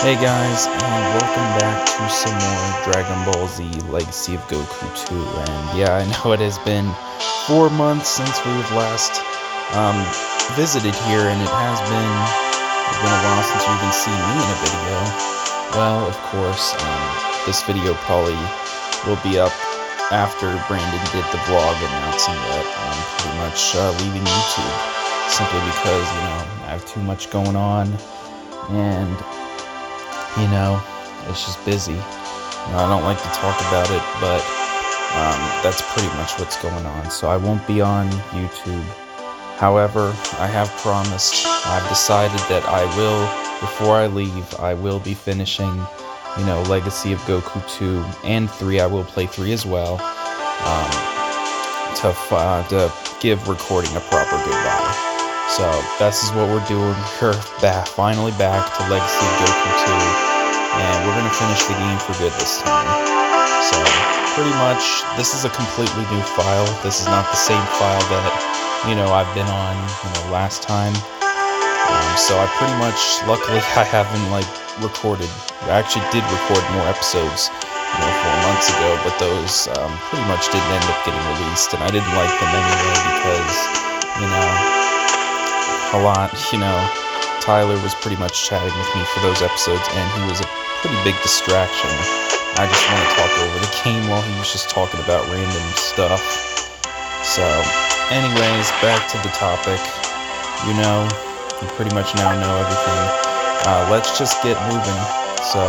Hey guys, and welcome back to some more Dragon Ball Z Legacy of Goku 2. And yeah, I know it has been 4 months since we've last visited here, and it's been a while since you even seen me in a video. Well, of course, this video probably will be up after Brandon did the vlog announcing that I'm pretty much leaving YouTube, simply because, I have too much going on, and it's just busy. I don't like to talk about it, but that's pretty much what's going on. So I won't be on YouTube. However, I have promised, I've decided that I will, before I leave, I will be finishing, Legacy of Goku 2 and 3. I will play 3 as well, to give recording a proper goodbye. So this is what we're doing. We're finally back to Legacy of Goku 2, and we're going to finish the game for good this time. So pretty much, this is a completely new file. This is not the same file that, I've been on, last time. So I pretty much, luckily, I haven't, recorded. I actually did record more episodes, 4 months ago, but those pretty much didn't end up getting released, and I didn't like them anyway because, a lot, Tyler was pretty much chatting with me for those episodes, and he was a pretty big distraction. I just want to talk over the game while he was just talking about random stuff. So, anyways, back to the topic. You pretty much now know everything. Let's just get moving. So,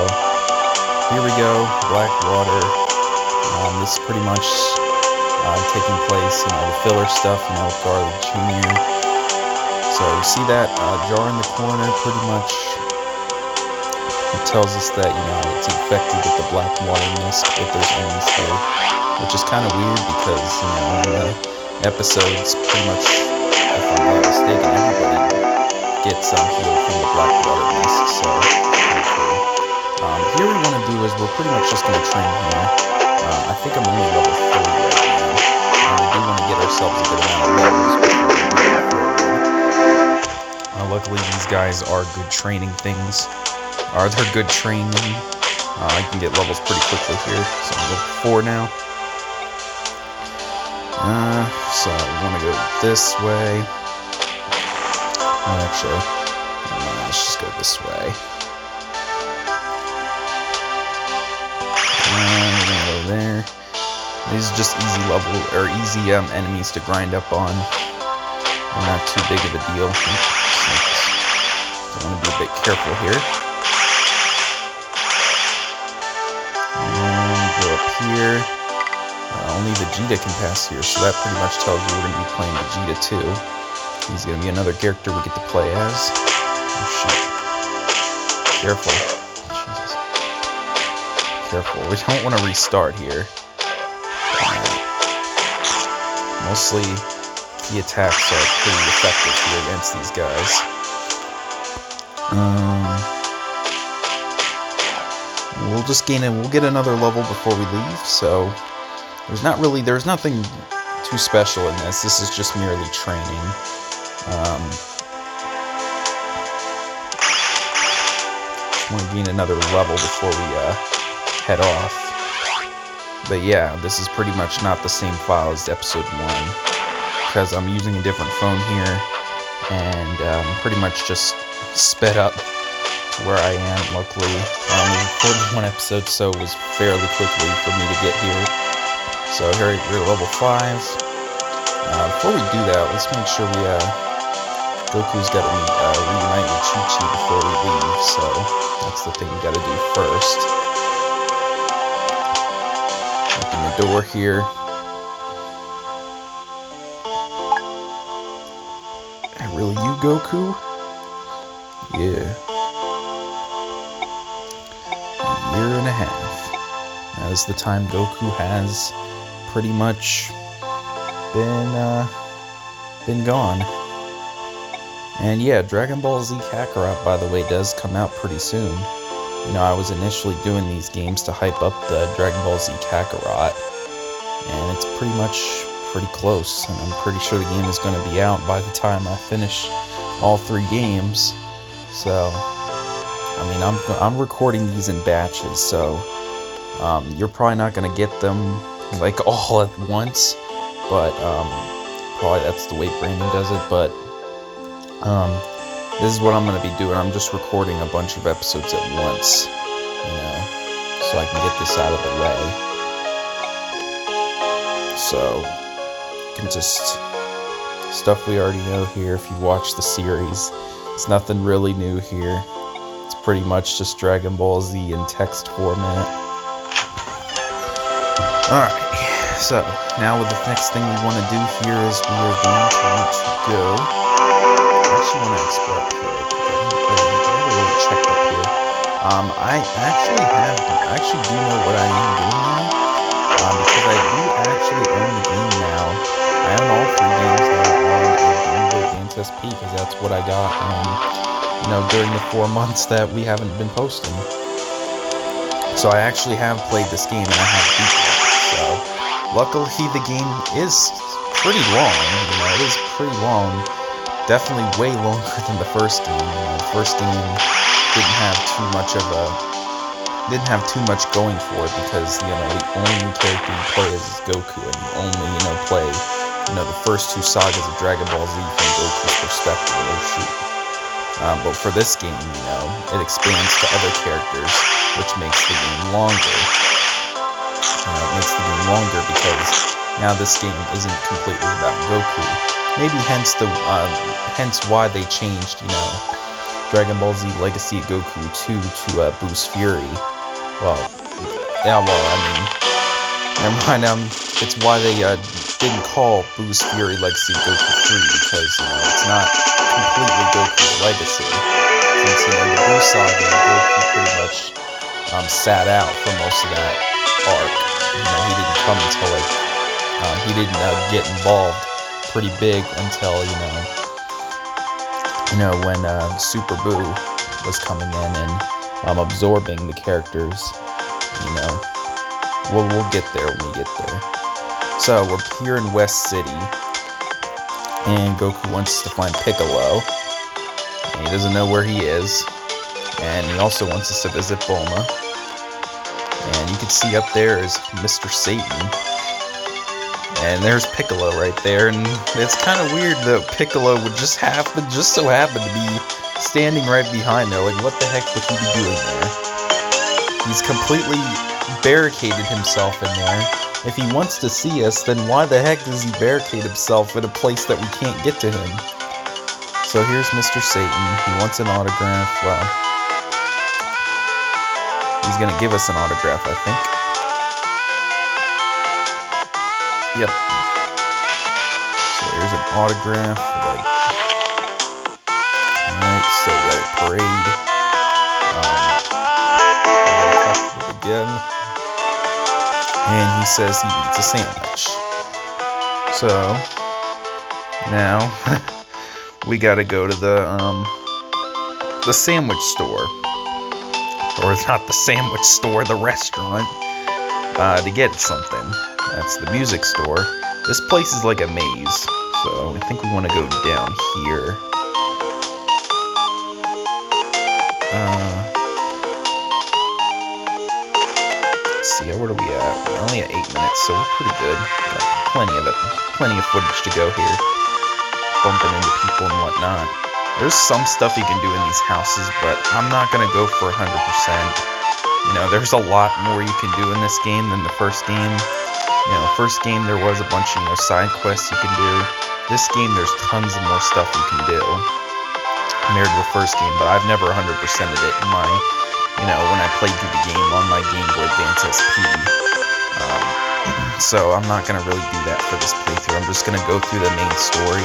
here we go, Black Water. This is pretty much taking place, the filler stuff, Garlic Jr. So you see that jar in the corner, pretty much it tells us that, it's infected with the black water mist if there's enemies here, which is kind of weird because, in the episodes, pretty much, if I'm not mistaken, everybody gets healed from the black water mist, so it's pretty cool. Here we want to do is we're pretty much just going to train here. I think I'm only level 3 right now, and we do want to get ourselves a good amount of levels before we move forward. Luckily, these guys are good training things. They're good training. I can get levels pretty quickly here. So I'm level 4 now. So we want to go this way. Actually, let's just go this way. We're gonna go there. These are just easy enemies to grind up on. They're not too big of a deal. So I want to be a bit careful here. And go up here. Only Vegeta can pass here, so that pretty much tells you we're going to be playing Vegeta too. He's going to be another character we get to play as. Oh shit. Careful. Jesus. Careful. We don't want to restart here. Mostly the attacks are pretty effective here against these guys. We'll get another level before we leave, so there's nothing too special in this. This is just merely training. Just want to gain another level before we head off. But yeah, this is pretty much not the same file as episode 1. Because I'm using a different phone here, and pretty much just sped up to where I am. Luckily, I only recorded 1 episode, so it was fairly quickly for me to get here. So here we're at level 5. Before we do that, let's make sure Goku's got to reunite with Chi-Chi before we leave, so that's the thing we got to do first. Open the door here. Really, you, Goku? Yeah. A year and a half. That is the time Goku has pretty much been gone. And yeah, Dragon Ball Z Kakarot, by the way, does come out pretty soon. I was initially doing these games to hype up the Dragon Ball Z Kakarot, and it's pretty close, and I'm pretty sure the game is going to be out by the time I finish all 3 games. So I mean, I'm recording these in batches, so you're probably not gonna get them like all at once, but probably that's the way Brandon does it. But this is what I'm gonna be doing. I'm just recording a bunch of episodes at once, so I can get this out of the way. So you can just stuff we already know here. If you watch the series, it's nothing really new here. It's pretty much just Dragon Ball Z in text format. Alright, so now with the next thing we want to do here is we are going to want to go. I actually want to explore up here. I haven't really checked up here. I actually do know what I am doing now. Because I do actually own the game now. I own all 3 games now on Game Boy Advance SP because that's what I got. During the 4 months that we haven't been posting. So I actually have played this game and I have beaten it. So luckily the game is pretty long. It is pretty long. Definitely way longer than the first game. The first game didn't have too much going for it because the only character you play is Goku, and you only play the first 2 sagas of Dragon Ball Z from Goku's perspective. But for this game, it expands to other characters, which makes the game longer. It makes the game longer because now this game isn't completely about Goku. Maybe hence why they changed, Dragon Ball Z Legacy of Goku 2 to Boost Fury. Never mind. It's why they didn't call Boost Fury Legacy of Goku 3 because it's not completely Goku's legacy. Since the Boost saga, Goku pretty much sat out for most of that arc. He didn't come until he didn't get involved pretty big until when Super Buu was coming in and absorbing the characters. We'll get there when we get there. So we're here in West City, and Goku wants to find Piccolo. And he doesn't know where he is, and he also wants us to visit Bulma. And you can see up there is Mr. Satan, and there's Piccolo right there. And it's kind of weird that Piccolo would just so happen to be standing right behind there. Like, what the heck would he be doing there? He's completely barricaded himself in there. If he wants to see us, then why the heck does he barricade himself in a place that we can't get to him? So here's Mr. Satan. He wants an autograph. Well, he's gonna give us an autograph, I think. Yep. So here's an autograph. Alright, so we got a parade. Again. And he says he needs a sandwich. So now we gotta go to the sandwich store. Or it's not the sandwich store, the restaurant, to get something. That's the music store. This place is like a maze, so I think we want to go down here. Let's see, where are we at? We're only at 8 minutes, so we're pretty good. Got plenty of footage to go here. Bumping into people and whatnot. There's some stuff you can do in these houses, but I'm not going to go for 100%. There's a lot more you can do in this game than the first game. First game there was a bunch of, side quests you can do. This game there's tons of more stuff you can do compared to the first game, but I've never 100%ed it in my, when I played through the game on my Game Boy Advance SP. So I'm not going to really do that for this playthrough. I'm just going to go through the main story.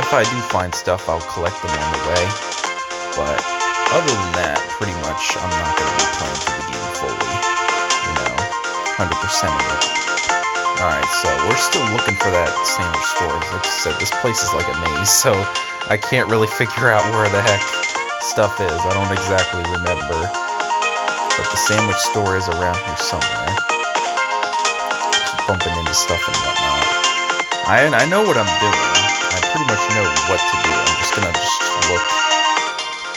If I do find stuff, I'll collect them on the way. But other than that, pretty much, I'm not going to be playing through the game fully. 100% of it. Alright, so we're still looking for that sandwich store. Like I said, this place is like a maze, so I can't really figure out where the heck stuff is. I don't exactly remember. But the sandwich store is around here somewhere. Keep bumping into stuff and whatnot. I know what I'm doing. I pretty much know what to do. I'm just gonna look.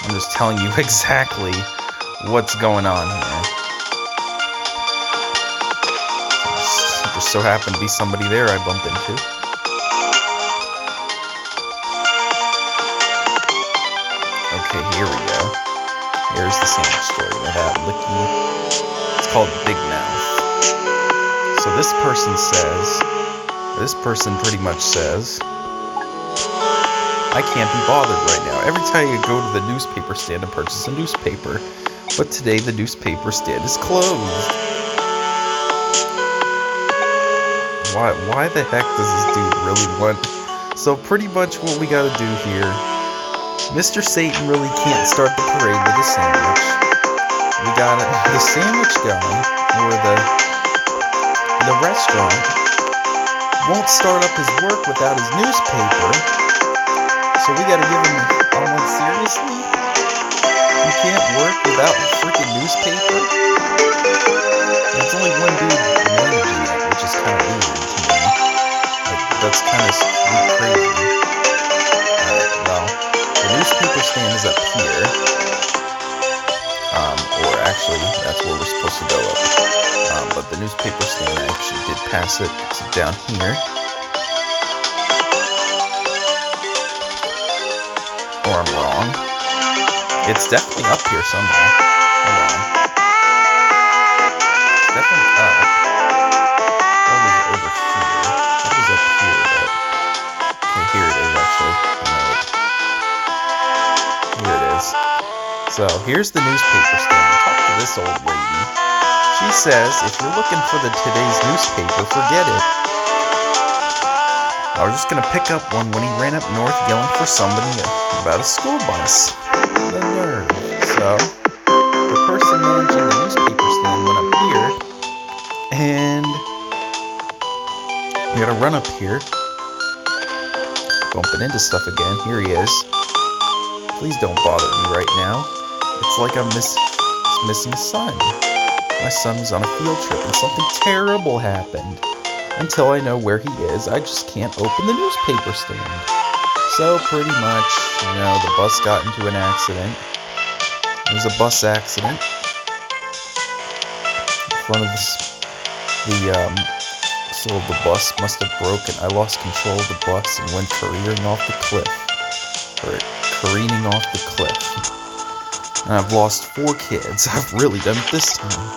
I'm I'm just telling you exactly what's going on here. Just so happened to be somebody there I bump into. Okay, here we go. Here's the sandwich story. That licky. It's called Big Mouth. So this person pretty much says, I can't be bothered right now. Every time I go to the newspaper stand and purchase a newspaper. But today the newspaper stand is closed. Why the heck does this dude really want? So pretty much what we gotta do here, Mr. Satan really can't start the parade with a sandwich. We got the sandwich guy, or the restaurant, won't start up his work without his newspaper. So we gotta give him, I'm like, seriously? You can't work without a freaking newspaper? There's only one dude managing it, which is kind of weird to me. Like, that's kind of crazy. Alright, well, the newspaper stand is up here. Or actually, that's where we're supposed to go up. But the newspaper stand, I actually did pass it. It's down here. Or I'm wrong. It's definitely up here somewhere. Hold on. It's definitely up. That was over here. That was up here, but... Okay, here it is, actually. No. Here it is. So, here's the newspaper stand. Talk to this old lady. She says, if you're looking for today's newspaper, forget it. I was just gonna pick up one when he ran up north yelling for somebody about a school bus. The nerve. So, the person managing the newspaper stand went up here, and we gotta run up here, bumping into stuff again. Here he is. Please don't bother me right now. It's like I'm missing a son. My son was on a field trip and something terrible happened. Until I know where he is, I just can't open the newspaper stand. So pretty much, the bus got into an accident. It was a bus accident. In front of so the bus must have broken. I lost control of the bus and went careening off the cliff. And I've lost 4 kids. I've really done it this time.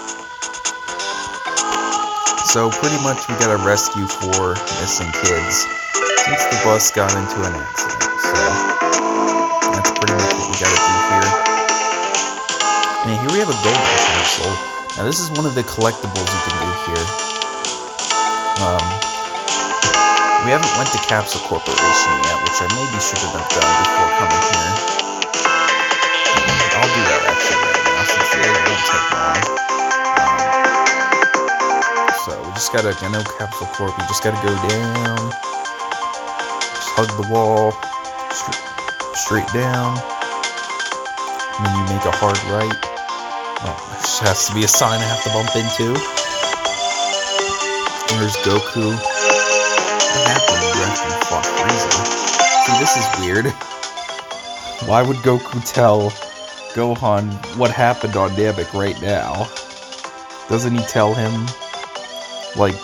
So pretty much we gotta rescue 4 missing kids since the bus got into an accident. So that's pretty much what we gotta do here. And here we have a golden capsule. Now this is one of the collectibles you can do here. We haven't went to Capsule Corporation yet, which I maybe should have done before coming here. I'll do that actually right now since it won't take long. So we just gotta, Capsule Corp, you just gotta go down, just hug the wall, straight down, and then you make a hard right. Well, there just has to be a sign I have to bump into. And there's Goku. What happened after you fought Frieza? See, this is weird. Why would Goku tell Gohan what happened on Namek right now? Doesn't he tell him, like,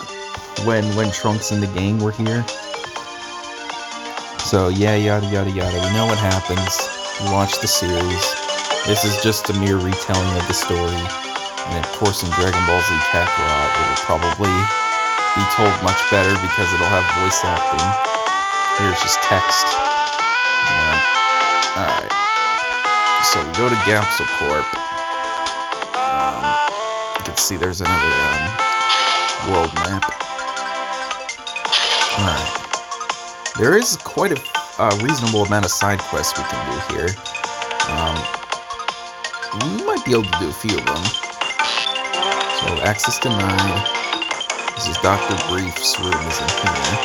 when Trunks and the gang were here? So, yeah, yada yada yada. We know what happens. We watch the series. This is just a mere retelling of the story. And of course in Dragon Ball Z Kakarot, it will probably be told much better because it'll have voice acting. Here's just text. Alright. So we go to Capsule Corp. You can see there's another world map. Alright. There is quite a reasonable amount of side quests we can do here. We might be able to do a few of them. So access denied. This is Dr. Brief's room is in here.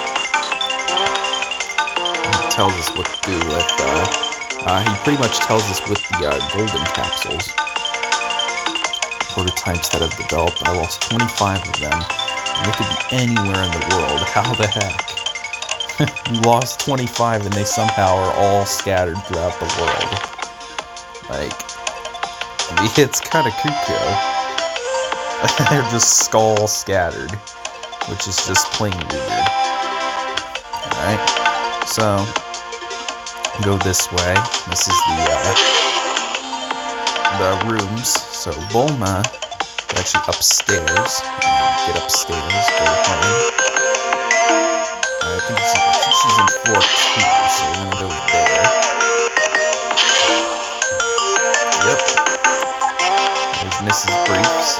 He tells us what to do with, he pretty much tells us with the golden capsules. Prototypes that have developed. I lost 25 of them. And they could be anywhere in the world. How the heck? You lost 25 and they somehow are all scattered throughout the world. Like, it's kind of cuckoo. They're just skull scattered, which is just plain weird. Alright, so go this way. This is the rooms. So Bulma is actually upstairs. Get upstairs, go home. I think she's in floor 2, so we're gonna go there. Yep. There's Mrs. Briefs.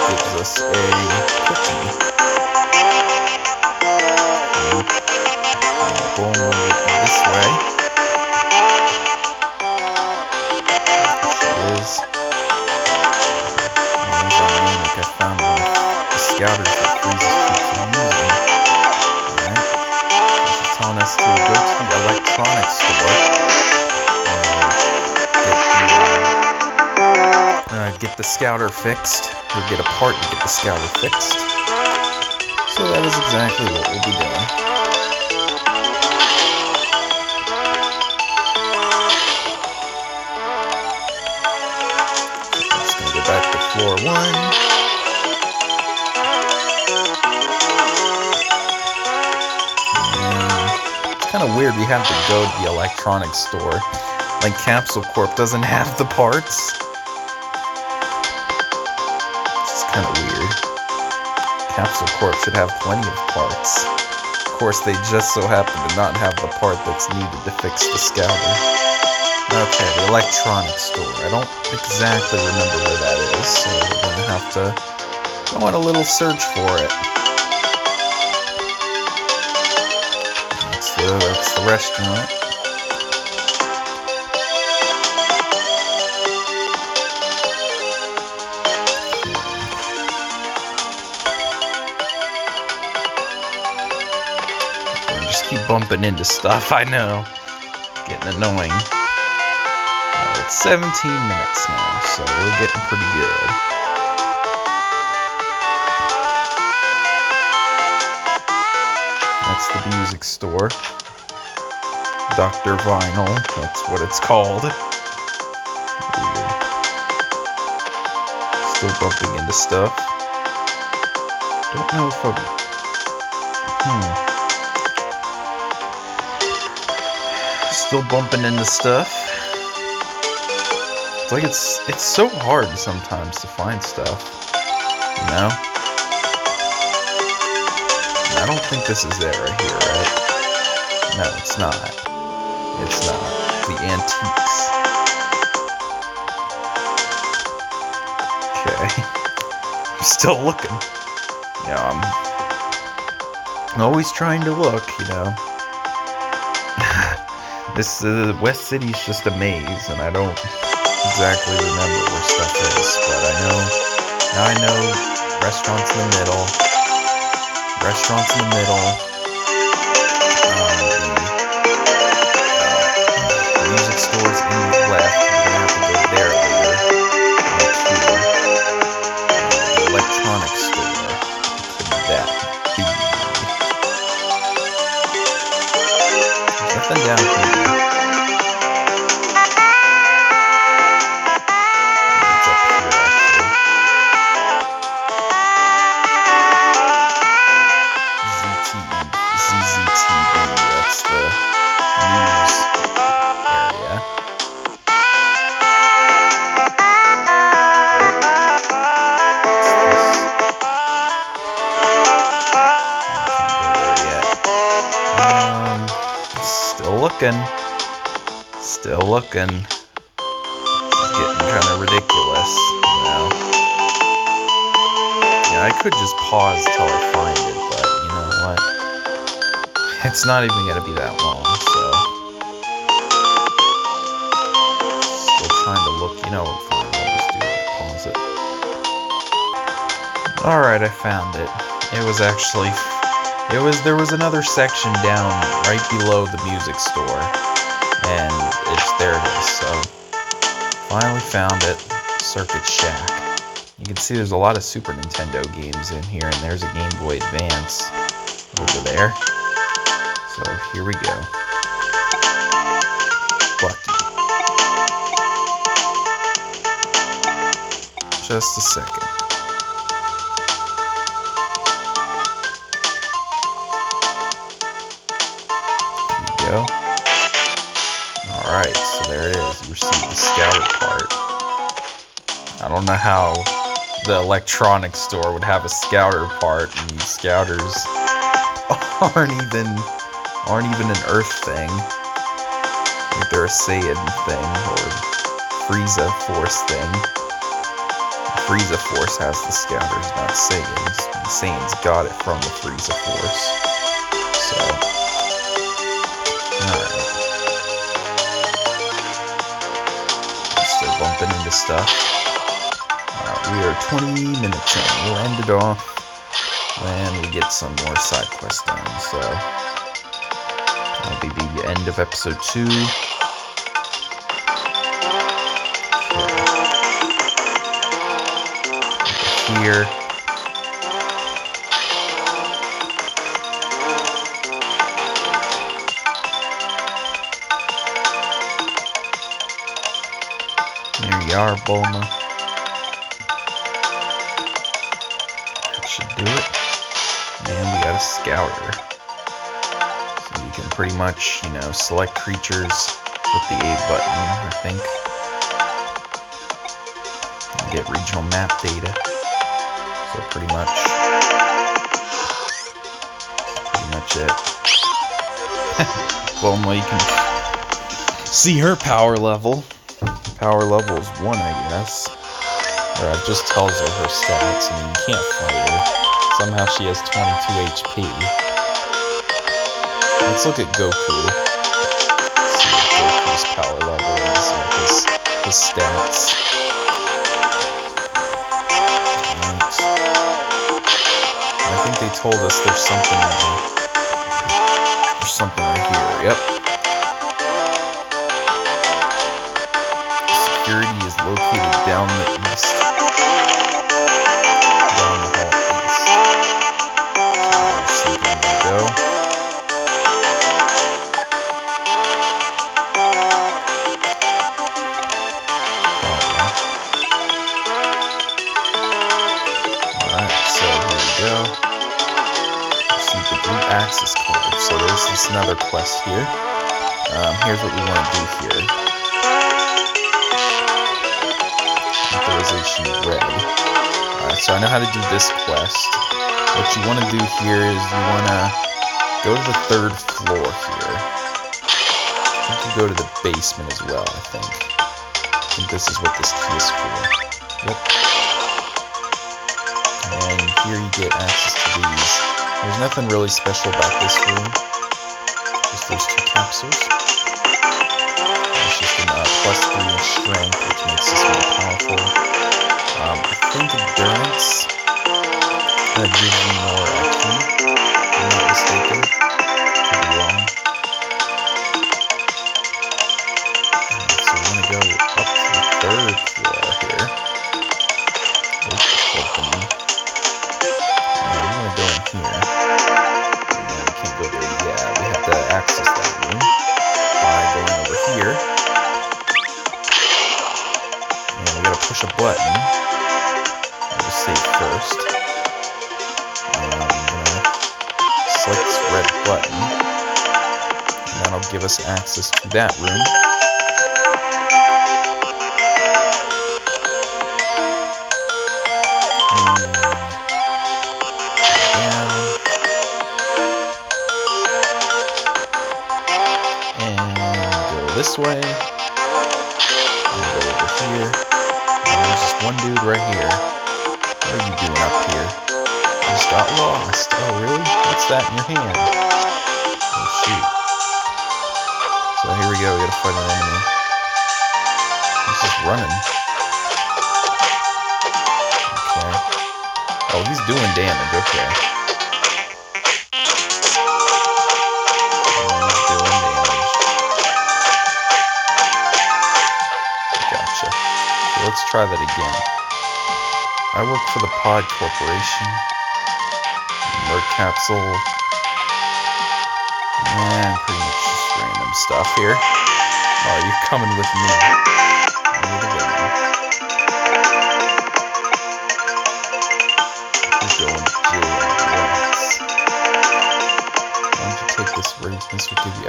Gives us a cookie. Bulma will go this way. There she is. There's our name, like I found one of the scouters that freezes keeps on using. Alright. She's telling us to go to the electronics store and get the scouter fixed. Or get a part to get the scouter fixed. So that is exactly what we'll be doing. Back to floor 1. It's kind of weird we have to go to the electronics store. Like Capsule Corp doesn't have the parts. It's kind of weird. Capsule Corp should have plenty of parts. Of course, they just so happen to not have the part that's needed to fix the scouter. Okay, the electronics store. I don't exactly remember where that is, so we're going to have to go on a little search for it. That's the restaurant. I just keep bumping into stuff, I know. Getting annoying. It's 17 minutes now, so we're getting pretty good. That's the music store. Dr. Vinyl, that's what it's called. Weird. Still bumping into stuff. Don't know if I'm... Still bumping into stuff. Like it's so hard sometimes to find stuff, you know? I don't think this is it right here, right? No, it's not. It's not. The antiques. Okay. I'm still looking. Yeah, I'm always trying to look, you know? This West City's just a maze, and I don't exactly remember where stuff is, but now I know restaurants in the middle, the music stores in the left. We're gonna have to go there later. The electronics store. What could that be? There's nothing down here. Still looking. It's getting kind of ridiculous, you know. Yeah, I could just pause till I find it, but you know what? It's not even gonna be that long, so. Still trying to look, you know what? Fine, I'll just do it. Pause it. Alright, I found it. It was actually. There was another section down right below the music store, and there it is, so finally found it. Circuit Shack. You can see there's a lot of Super Nintendo games in here, and there's a Game Boy Advance over there. So here we go. Bucky. Just a second. There you go. Alright, so there it is. You received the scouter part. I don't know how the electronics store would have a scouter part, and these scouters aren't even an Earth thing. Like they're a Saiyan thing, or Frieza Force thing. Frieza Force has the scouters, not Saiyans. The Saiyans got it from the Frieza Force. So, alright. Still bumping into stuff. We are 20 minutes in. We'll end it off when we get some more side quests done. So that'll be the end of episode 2. Okay. Here. There you are, Bulma. Do it, and we got a scouter, so you can pretty much, select creatures with the A button, I think, and get regional map data. So pretty much it. Well, you can see her power level. Power level is 1, I guess. Or it just tells her stats. I mean, you can't fight her. Somehow she has 22 HP. Let's look at Goku. Let's see what Goku's power level is, like his stats. Right. I think they told us there's something right here. Yep. Security is located down the east. Access card. So there's this another quest here. Here's what we want to do here. Authorization read. Alright, so I know how to do this quest. What you want to do here is you want to go to the 3rd floor here. I think you go to the basement as well, I think this is what this key is for. Yep. And here you get access to these. There's nothing really special about this room. Just those 2 capsules. It's just a +3 in strength, which makes this more powerful. I think endurance gives you more IQ, if I'm not mistaken. Could be wrong. So we're going to go up to the 3rd floor here. Open. We're going to go in here. We can't go there yet. We have to access that room by going over here. And we gotta push a button. We'll save first. I'm gonna select this red button. And that'll give us access to that room. This way, and go over here, and there's this one dude right here. What are you doing up here? I just got lost. Oh, really? What's that in your hand? Oh, shoot. So here we go, we gotta fight an enemy. He's just running. Okay. Oh, he's doing damage, okay. Let's try that again. I work for the Pod Corporation. Word capsule. And pretty much just random stuff here. Oh, you're coming with me.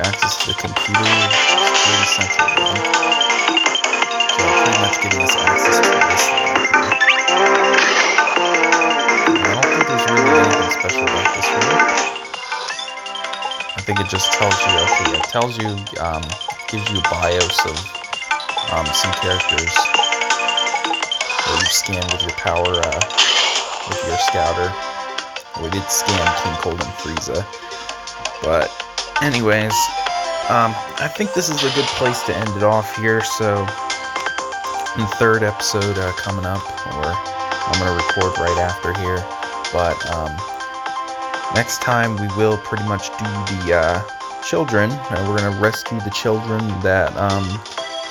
access to the computer security central room. So pretty much giving us access to this room here. And I don't think there's really anything special about this room. I think it just tells you, okay, it tells you, gives you a BIOS of some characters that you've scanned with your power, with your scouter. We did scan King Cold and Frieza. But anyways, I think this is a good place to end it off here. So in the third episode coming up, or I'm going to record right after here. But next time we will pretty much do the children. We're going to rescue the children that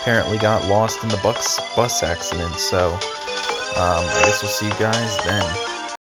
apparently got lost in the bus accident. So I guess we'll see you guys then.